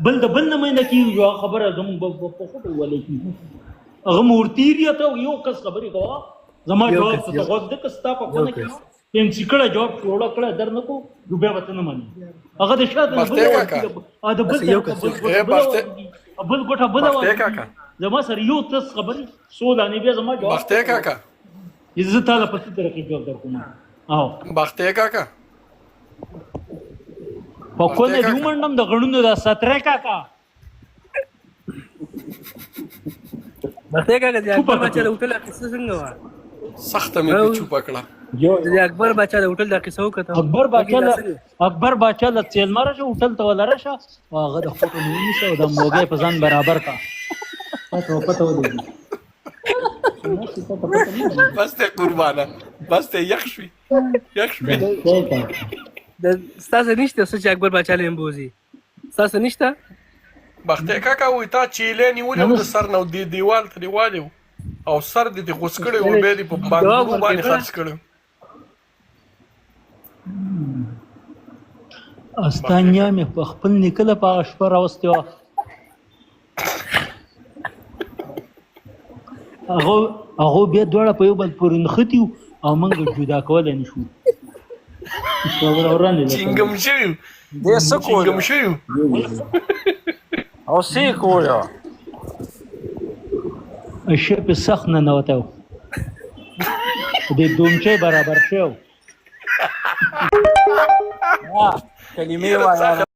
بل د بل نه مینه کېږي یو خبره زموږ په خوټو ولی کېږي هغه مورتیریا ته یو کس خبرې کوه زما جواب ته غوږ ده که ستا په خونه کې پنسي کړه جواب شروع کړه در نه کو نو بیا به ته نه منې هغه د شاته د بل ګوټه بله زما سره یو تس خبرې څو دانې بیا زما جواب بختې کاکا زه تا له په څه طریقې جواب درکوم بختې کاکا په کونه دې ومنډم د غړونو د سترې کاکا بختې کاکا د اکبر بچا د هوټل قصه څنګه وه سخته مې په چوپه کړه د اکبر بچا د هوټل د قصه وکړه اکبر باچا له تیلمره چې هوټل ته ولره شه هغه د فوټو نیسه او د موږی په ځان برابر کا پته ولګي بس ته قربانه بس ته یخ شوي ستاسو نشته څه چې اکبر بچا له امبوزي ستاسو نشته بختې کاکا وایي تا چیلې نیولې و د سر نه د دیوال ته دیوالې و او سر دې غوڅ کړی و بیا دې په بانګرو باندې خرڅ کړی استانیا مې په خپل نیکه له په هغه شپه راوستې وه هغه بیا دواړه په یو بل پورې نښتي وو او موږ جدا کولی نه شو چینګم شوي دې څه چینګم شوي او څه یې کوله اشیا پې سخت ننوتی و دې دومچی برابر شوی و کلمې وایه